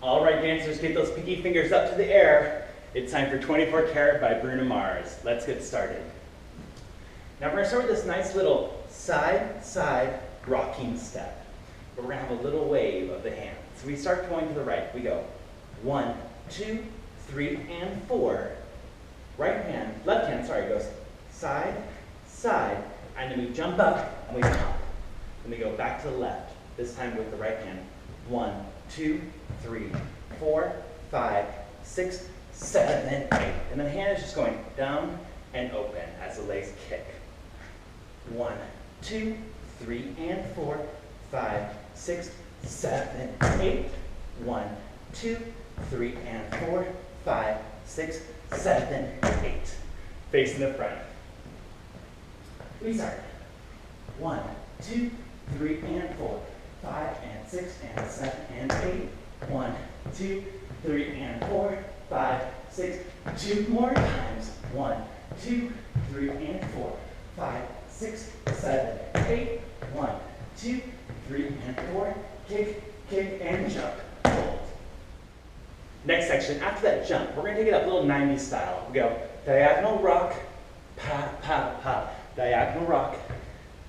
All right, dancers, get those pinky fingers up to the air. It's time for 24 Karat by Bruno Mars. Let's get started. Now we're gonna start with this nice little side rocking step. But we're gonna have a little wave of the hands. So we start going to the right. We go 1, 2, 3, and 4. Left hand, goes side, side, and then we jump up and we pop. Then we go back to the left, this time with the right hand. 1, 2, 3, 4, 5, 6, 7, 8. And the hand is just going down and open as the legs kick. 1, 2, 3, and 4, 5, 6, 7, 8. 1, 2, 3, and 4, 5, 6, 7, 8. Facing the front. We start. 1, 2, 3, and 4, 5, and 6, and 7, and 8. 1, 2, 3, and 4, 5, 6. 2 more times. 1, 2, 3, and 4, 5, 6, 7, 8. 1, 2, 3, and 4. Kick, kick, and jump. Hold. Next section, after that jump, we're going to take it up a little 90s style. We go diagonal rock, pa, pa, pa. Diagonal rock,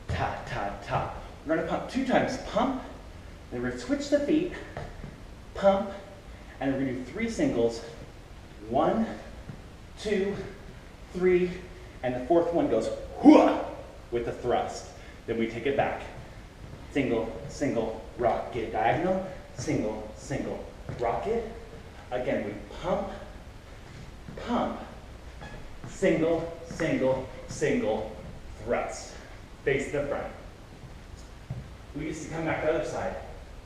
ta, ta, ta. We're going to pump 2 times. Pump, then we're going to switch the feet, pump, and we're going to do 3 singles. 1, 2, 3, and the 4th one goes whoa with the thrust. Then we take it back. Single, single, rock it. Diagonal, single, single, rock it. Again, we pump, pump, single, single, single, thrust. Face the front. We used to come back to the other side.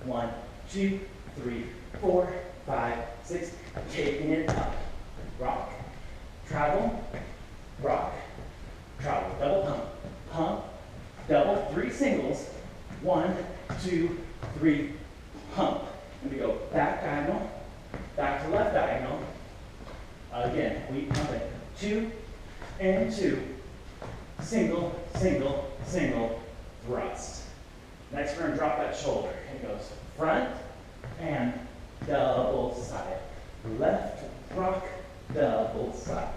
1, 2, 3, 4, 5, 6, taking it up. Rock, travel, rock, travel. Double pump, pump, double, 3 singles. 1, 2, 3, pump. And we go back diagonal, back to left diagonal. Again, we pump it. 2 and 2. Single, single, single, thrust. Next, we're going to drop that shoulder. It goes front and double side. Left, rock, double side.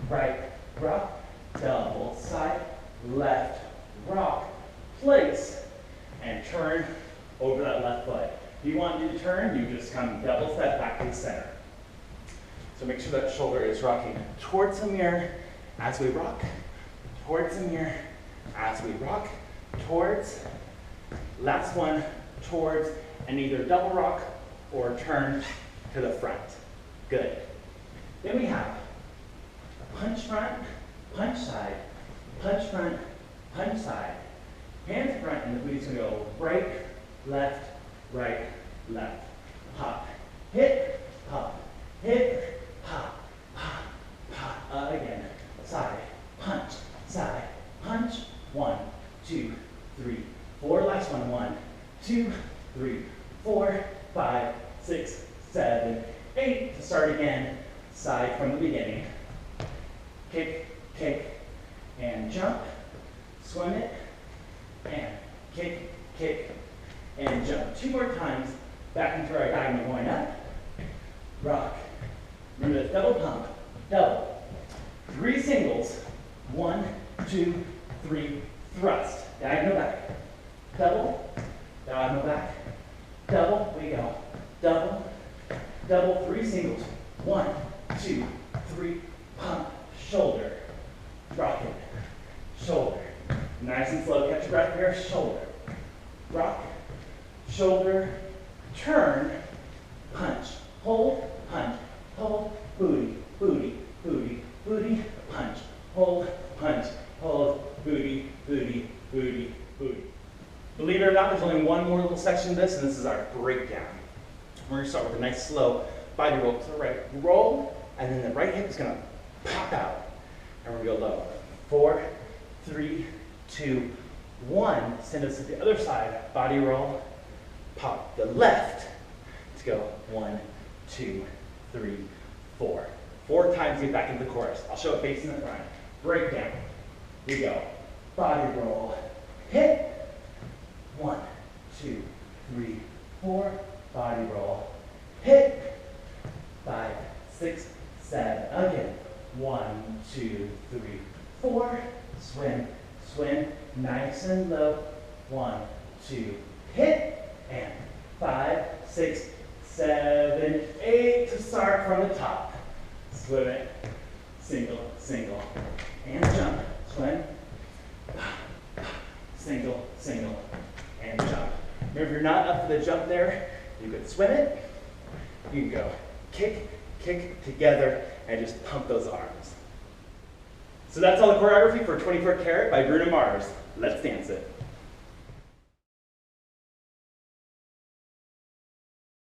Right, rock, double side. Left, rock, place, and turn over that left foot. If you want to turn, you just come double step back to the center. So make sure that shoulder is rocking towards the mirror as we rock, towards the mirror as we rock, towards, last one, towards, and either double rock or turn to the front. Good. Then we have punch front, punch side, punch front, punch side. Hands front, and the booty's gonna go right, left, pop, hit, pop, hit, pop, pop, pop. Again, side, punch, 1, 2, 3, 4. Last one, 1, 2, 3, 4, 5, 6, 7, 8. To start again, side from the beginning. Kick, kick, and jump. Swim it, and kick, kick, and jump. 2 more times, back into our diagonal going up. Rock. Remember the double pump, double. 3 singles. 1, 2, 3, thrust. Diagonal back. Double, diagonal back. Double, we go. Double, double, 3 singles. 1, 2, 3, pump, shoulder. Rock it. Shoulder. Nice and slow. Catch your breath here. Shoulder. Rock. Shoulder. Turn. Punch. Hold. Punch. Hold. Booty. Booty. Booty. Booty. Punch. Hold. Punch. Hold. Booty. Booty. Booty. Booty. Believe it or not, there's only one more little section of this, and this is our breakdown. We're going to start with a nice slow body roll to the right. Roll, and then the right hip is going to pop out. And we're going to go low. 4, 3, 2, 1. Send us to the other side. Body roll. Pop the left. Let's go. 1, 2, 3, 4. 4 times to get back into the chorus. I'll show it facing the front. Breakdown. We go. Body roll. Hit. 1, 2, 3, 4. Body roll. Hit. 6, 7. Again. 1, 2, 3, 4. Swim, swim, nice and low. 1, 2, hit, and 5, 6, 7, 8 to start from the top. Swim it, single, single, and jump. Swim, single, single, and jump. Remember, if you're not up for the jump there, you could swim it. You can go kick, kick together, and just pump those arms. So that's all the choreography for 24 Karat by Bruno Mars. Let's dance it.